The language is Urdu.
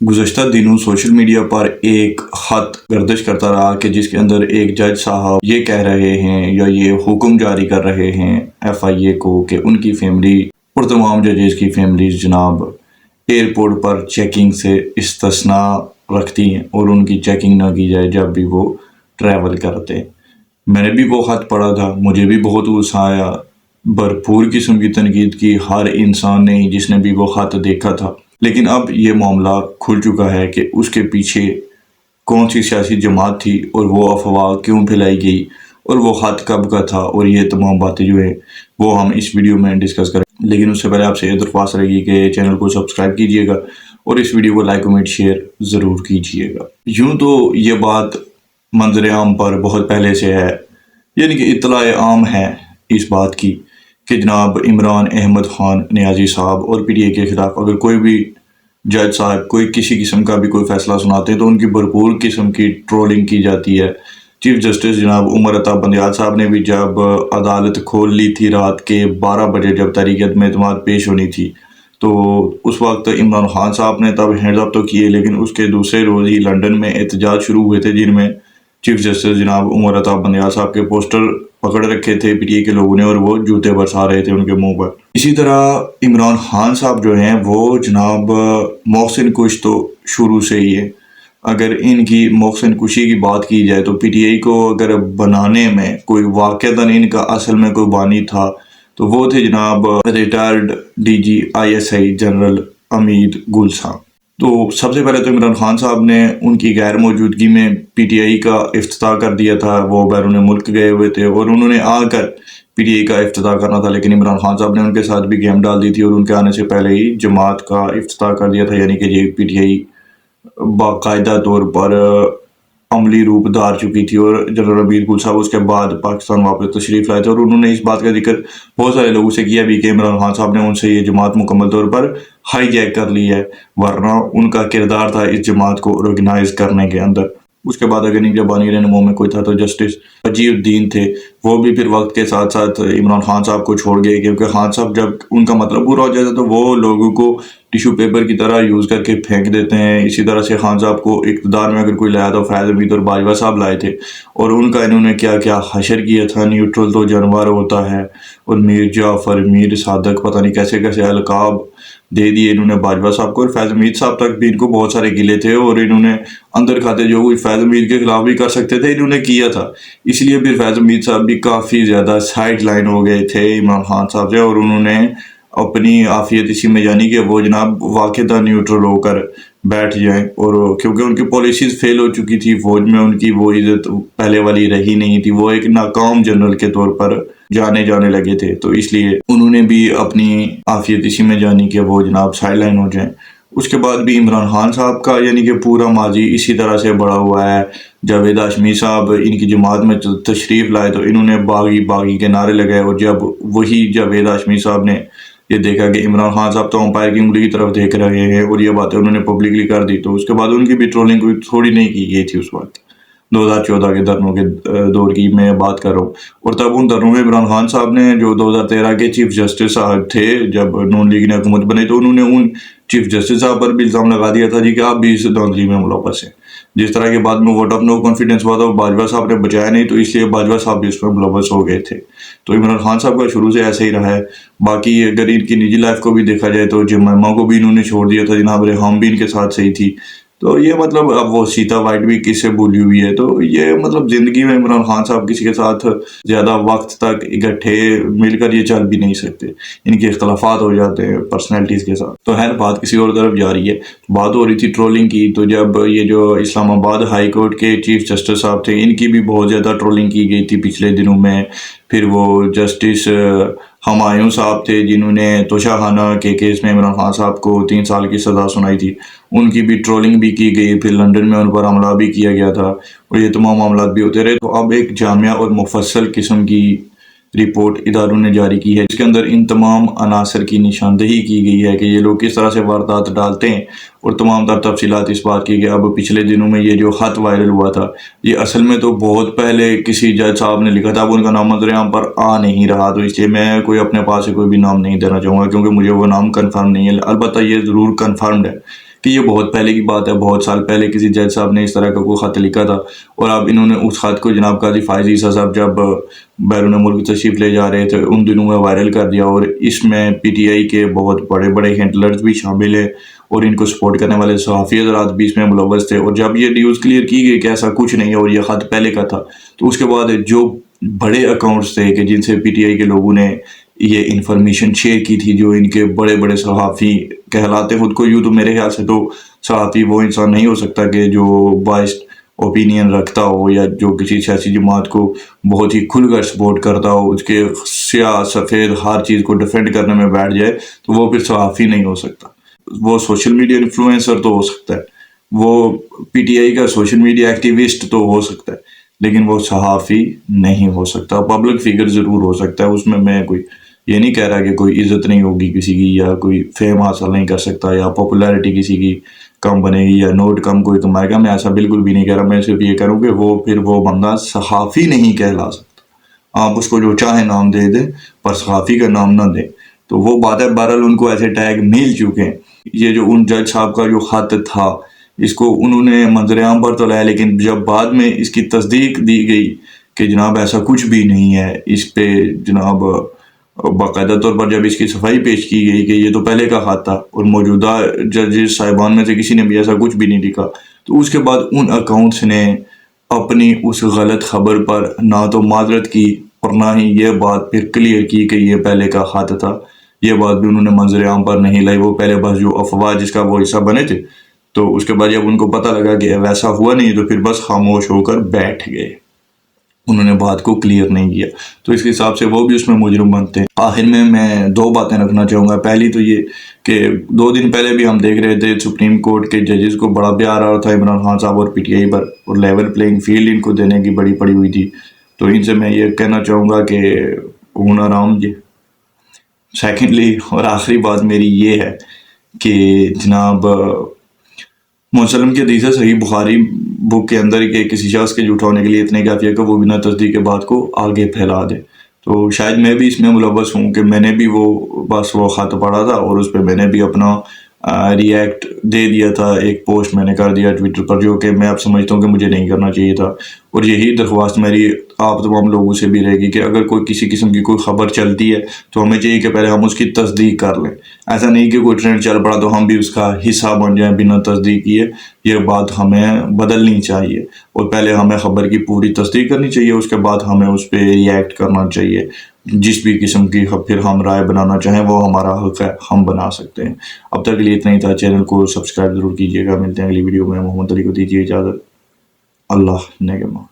گزشتہ دنوں سوشل میڈیا پر ایک خط گردش کرتا رہا کہ جس کے اندر ایک جج صاحب یہ کہہ رہے ہیں یا یہ حکم جاری کر رہے ہیں FIA کو کہ ان کی فیملی اور تمام ججز کی فیملیز جناب ایئرپورٹ پر چیکنگ سے استثناء رکھتی ہیں اور ان کی چیکنگ نہ کی جائے جب بھی وہ ٹریول کرتے ہیں۔ میں نے بھی وہ خط پڑھا تھا، مجھے بھی بہت غصہ آیا، بھرپور قسم کی تنقید کی ہر انسان نے جس نے بھی وہ خط دیکھا تھا۔ لیکن اب یہ معاملہ کھل چکا ہے کہ اس کے پیچھے کون سی سیاسی جماعت تھی اور وہ افواہ کیوں پھیلائی گئی اور وہ خط کب کا تھا، اور یہ تمام باتیں جو ہیں وہ ہم اس ویڈیو میں ڈسکس کریں۔ لیکن اس سے پہلے آپ سے یہ درخواست رہے گی کہ چینل کو سبسکرائب کیجئے گا اور اس ویڈیو کو لائک کمنٹ شیئر ضرور کیجئے گا۔ یوں تو یہ بات منظر عام پر بہت پہلے سے ہے، یعنی کہ اطلاع عام ہے اس بات کی کہ جناب عمران احمد خان نیازی صاحب اور PTI کے خلاف اگر کوئی بھی جج صاحب کوئی کسی قسم کا بھی کوئی فیصلہ سناتے ہیں تو ان کی بھرپور قسم کی ٹرولنگ کی جاتی ہے۔ چیف جسٹس جناب عمر عطا بندیال صاحب نے بھی جب عدالت کھول لی تھی رات کے 12 بجے جب تحریک عدم اعتماد پیش ہونی تھی تو اس وقت عمران خان صاحب نے تب ہینڈز اپ تو کیے، لیکن اس کے دوسرے روز ہی لنڈن میں احتجاج شروع ہوئے تھے جن میں چیف جسٹس جناب عمر عطا بندیال صاحب کے پوسٹر پکڑ رکھے تھے PTI کے لوگوں نے اور وہ جوتے برسا رہے تھے ان کے منہ پر۔ اسی طرح عمران خان صاحب جو ہیں وہ جناب محسن کش تو شروع سے ہی ہے۔ اگر ان کی محسن کشی کی بات کی جائے تو PTI کو اگر بنانے میں کوئی واقعتاً ان کا اصل میں کوئی بانی تھا تو وہ تھے جناب ریٹائرڈ DG ISI جنرل امید گل صاحب۔ تو سب سے پہلے تو عمران خان صاحب نے ان کی غیر موجودگی میں PTI کا افتتاح کر دیا تھا، وہ بیرون ملک گئے ہوئے تھے اور انہوں نے آ کر PTI کا افتتاح کرنا تھا، لیکن عمران خان صاحب نے ان کے ساتھ بھی گیم ڈال دی تھی اور ان کے آنے سے پہلے ہی جماعت کا افتتاح کر دیا تھا، یعنی کہ یہ PTI باقاعدہ طور پر عملی روپ دھار چکی تھی اور جنرل امید گل صاحب اس کے بعد پاکستان واپس تشریف لائے تھے اور انہوں نے اس بات کا ذکر بہت سارے لوگوں سے کیا بھی کہ عمران خان صاحب نے ان سے یہ جماعت مکمل طور پر ہائی جیک کر لی ہے، ورنہ ان کا کردار تھا اس جماعت کو آرگنائز کرنے کے اندر۔ اس کے بعد اگر ان کے بانی رہنما میں کوئی تھا تو جسٹس وجیہ الدین تھے، وہ بھی پھر وقت کے ساتھ ساتھ عمران خان صاحب کو چھوڑ گئے، کیونکہ خان صاحب جب ان کا مطلب پورا ہو جاتا تو وہ لوگوں کو ٹیشو پیپر کی طرح یوز کر کے پھینک دیتے ہیں۔ اسی طرح سے خان صاحب کو اقتدار میں اگر کوئی لایا تو فیض حمید اور باجوہ صاحب لائے تھے اور ان کا انہوں نے کیا کیا حشر کیا تھا، نیوٹرل تو جانور ہوتا ہے، اور میر جعفر، میر صادق، پتہ نہیں کیسے کیسے القاب دے دیے انہوں نے باجوہ صاحب کو، اور فیض حمید صاحب تک بھی ان کو بہت سارے گلے تھے اور انہوں نے اندر کھاتے جو کچھ فیض حمید کے خلاف بھی کر سکتے تھے انہوں نے کیا تھا، اس لیے پھر فیض حمید صاحب بھی کافی زیادہ سائڈ لائن ہو گئے تھے عمران خان صاحب سے، اور انہوں نے اپنی عافیت اسی میں جانی کہ وہ جناب واقعہ نیوٹرل ہو کر بیٹھ جائیں، اور کیونکہ ان کی پالیسیز فیل ہو چکی تھی فوج میں، ان کی وہ عزت پہلے والی رہی نہیں تھی، وہ ایک ناکام جنرل کے طور پر جانے لگے تھے، تو اس لیے انہوں نے بھی اپنی عافیت اسی میں جانی کہ وہ جناب سائڈ لائن ہو جائیں۔ اس کے بعد بھی عمران خان صاحب کا یعنی کہ پورا ماضی اسی طرح سے بڑا ہوا ہے۔ جاوید ہاشمی صاحب ان کی جماعت میں تشریف لائے تو انہوں نے باغی کے نعرے لگائے، اور جب وہی جاوید ہاشمی صاحب نے یہ دیکھا کہ عمران خان صاحب تو امپائر کی انگلی کی طرف دیکھ رہے ہیں اور یہ باتیں انہوں نے پبلکلی کر دی، تو اس کے بعد ان کی بھی ٹرولنگ کوئی تھوڑی نہیں کی گئی تھی۔ اس وقت 2014 کے دھرنوں کے دور کی میں بات کر رہا ہوں، اور تب ان دھرنوں میں عمران خان صاحب نے جو 2013 کے چیف جسٹس صاحب تھے جب نون لیگ نے حکومت بنائی تو انہوں نے ان چیف جسٹس صاحب پر بھی الزام لگا دیا تھا جی کہ آپ بھی اس دھاندلی میں ملوث ہیں۔ جس طرح کے بعد میں ووٹ آف نو کانفیڈنس ہوا تھا وہ باجوہ صاحب نے بچایا نہیں، تو اس لیے باجوہ صاحب بھی اس میں ملوث ہو گئے تھے۔ تو عمران خان صاحب کا شروع سے ایسے ہی رہا ہے۔ باقی اگر ان کی نجی لائف کو بھی دیکھا جائے تو جمائمہ کو بھی انہوں نے چھوڑ دیا تھا، جناب ریحام بھی ان کے ساتھ صحیح تھی، تو یہ مطلب اب وہ سیتا وائٹ بھی کس سے بھولی ہوئی ہے، تو یہ مطلب زندگی میں عمران خان صاحب کسی کے ساتھ زیادہ وقت تک اکٹھے مل کر یہ چل بھی نہیں سکتے، ان کے اختلافات ہو جاتے ہیں پرسنالٹیز کے ساتھ۔ تو خیر بات کسی اور طرف جا رہی ہے، بات ہو رہی تھی ٹرولنگ کی، تو جب یہ جو اسلام آباد ہائی کورٹ کے چیف جسٹس صاحب تھے ان کی بھی بہت زیادہ ٹرولنگ کی گئی تھی پچھلے دنوں میں۔ پھر وہ جسٹس ہمایوں صاحب تھے جنہوں نے توشہ خانہ کے کیس میں عمران خان صاحب کو 3 سال کی سزا سنائی تھی، ان کی بھی ٹرولنگ بھی کی گئی، پھر لنڈن میں ان پر حملہ بھی کیا گیا تھا، اور یہ تمام معاملات بھی ہوتے رہے۔ تو اب ایک جامع اور مفصل قسم کی رپورٹ اداروں نے جاری کی ہے، جس کے اندر ان تمام عناصر کی نشاندہی کی گئی ہے کہ یہ لوگ کس طرح سے واردات ڈالتے ہیں، اور تمام تر تفصیلات اس بات کی کہ اب پچھلے دنوں میں یہ جو خط وائرل ہوا تھا یہ اصل میں تو بہت پہلے کسی جج صاحب نے لکھا تھا، اب ان کا نام منظر عام پر آ نہیں رہا، تو اس لیے میں کوئی اپنے پاس سے کوئی بھی نام نہیں دینا چاہوں گا کیونکہ مجھے وہ نام کنفرم نہیں ہے، البتہ یہ ضرور کنفرمڈ ہے کہ یہ بہت پہلے کی بات ہے، بہت سال پہلے کسی جج صاحب نے اس طرح کا کوئی خط لکھا تھا، اور اب انہوں نے اس خط کو جناب قاضی فائز عیسیٰ صاحب جب بیرون ملک تشریف لے جا رہے تھے ان دنوں میں وائرل کر دیا، اور اس میں پی ٹی آئی کے بہت بڑے بڑے ہینڈلرز بھی شامل ہیں اور ان کو سپورٹ کرنے والے صحافی حضرات بھی اس میں ملوث تھے۔ اور جب یہ نیوز کلیئر کی گئی کہ ایسا کچھ نہیں ہے اور یہ خط پہلے کا تھا، تو اس کے بعد جو بڑے اکاؤنٹس تھے کہ جن سے پی ٹی آئی کے لوگوں نے یہ انفارمیشن شیئر کی تھی، جو ان کے بڑے بڑے صحافی کہلاتے خود کو، یوں تو میرے خیال سے تو صحافی وہ انسان نہیں ہو سکتا کہ جو بائسڈ اوپینین رکھتا ہو یا جو کسی سیاسی جماعت کو بہت ہی کھل کر سپورٹ کرتا ہو، اس کے سیاہ سفید ہر چیز کو ڈیفینڈ کرنے میں بیٹھ جائے، تو وہ پھر صحافی نہیں ہو سکتا۔ وہ سوشل میڈیا انفلوئنسر تو ہو سکتا ہے، وہ پی ٹی آئی کا سوشل میڈیا ایکٹیوسٹ تو ہو سکتا ہے، لیکن وہ صحافی نہیں ہو سکتا۔ پبلک فگر ضرور ہو سکتا ہے، اس میں کوئی یہ نہیں کہہ رہا کہ کوئی عزت نہیں ہوگی کسی کی، یا کوئی فیم حاصل نہیں کر سکتا، یا پاپولیرٹی کسی کی کم بنے گی، یا نوٹ کم کوئی کمائے گا۔ میں ایسا بالکل بھی نہیں کہہ رہا، میں صرف یہ کہہ رہا ہوں کہ وہ پھر وہ بندہ صحافی نہیں کہلا سکتا۔ آپ اس کو جو چاہے نام دے دیں پر صحافی کا نام نہ دیں، تو وہ بات ہے۔ بہرحال ان کو ایسے ٹیگ مل چکے ہیں۔ یہ جو ان جج صاحب کا جو خط تھا، اس کو انہوں نے منظر عام پر تو لایا، لیکن جب بعد میں اس کی تصدیق دی گئی کہ جناب ایسا کچھ بھی نہیں ہے، اس پہ جناب باقاعدہ طور پر جب اس کی صفائی پیش کی گئی کہ یہ تو پہلے کا خط تھا اور موجودہ ججز صاحبان میں سے کسی نے بھی ایسا کچھ بھی نہیں لکھا، تو اس کے بعد ان اکاؤنٹس نے اپنی اس غلط خبر پر نہ تو معذرت کی اور نہ ہی یہ بات پھر کلیئر کی کہ یہ پہلے کا خط تھا۔ یہ بات بھی انہوں نے منظر عام پر نہیں لائی۔ وہ پہلے بس جو افواہ جس کا وہ حصہ بنے تھے، تو اس کے بعد جب ان کو پتہ لگا کہ ویسا ہوا نہیں، تو پھر بس خاموش ہو کر بیٹھ گئے، انہوں نے بات کو کلیئر نہیں کیا۔ تو اس کے حساب سے وہ بھی اس میں مجرم بنتے ہیں۔ آخر میں دو باتیں رکھنا چاہوں گا۔ پہلی تو یہ کہ 2 دن پہلے بھی ہم دیکھ رہے تھے سپریم کورٹ کے ججز کو بڑا پیار آ رہا تھا عمران خان صاحب اور پی ٹی آئی پر، اور لیول پلینگ فیلڈ ان کو دینے کی بڑی پڑی ہوئی تھی۔ تو ان سے میں یہ کہنا چاہوں گا کہ اون آرام جی۔ سیکنڈلی اور آخری بات میری یہ ہے کہ جناب مسلم کی حدیث ہے صحیح بخاری بک کے اندر کہ کسی شخص کے جھوٹا ہونے کے لیے اتنے کافی ہے کہ وہ بنا تصدیق کے بات کو آگے پھیلا دے۔ تو شاید میں بھی اس میں ملوث ہوں کہ میں نے بھی وہ خط پڑھا تھا، اور اس پہ میں نے بھی اپنا ریئیکٹ دے دیا تھا، ایک پوسٹ میں نے کر دیا ٹویٹر پر، جو کہ میں اب سمجھتا ہوں کہ مجھے نہیں کرنا چاہیے تھا۔ اور یہی درخواست میری آپ تمام لوگوں سے بھی رہے گی کہ اگر کوئی کسی قسم کی کوئی خبر چلتی ہے تو ہمیں چاہیے کہ پہلے ہم اس کی تصدیق کر لیں۔ ایسا نہیں کہ کوئی ٹرینڈ چل پڑا تو ہم بھی اس کا حصہ بن جائیں بنا تصدیق کیے۔ یہ بات ہمیں بدلنی چاہیے، اور پہلے ہمیں خبر کی پوری تصدیق کرنی چاہیے، اس کے بعد ہمیں اس پہ ریئیکٹ کرنا چاہیے۔ جس بھی قسم کی پھر ہم رائے بنانا چاہیں وہ ہمارا حق ہے، ہم بنا سکتے ہیں۔ اب تک کے لیے اتنا ہی تھا، چینل کو سبسکرائب ضرور کیجیے گا۔ ملتے ہیں اگلی ویڈیو میں، محمد علی کو دیجیے اجازت۔ اللہ نگہباں۔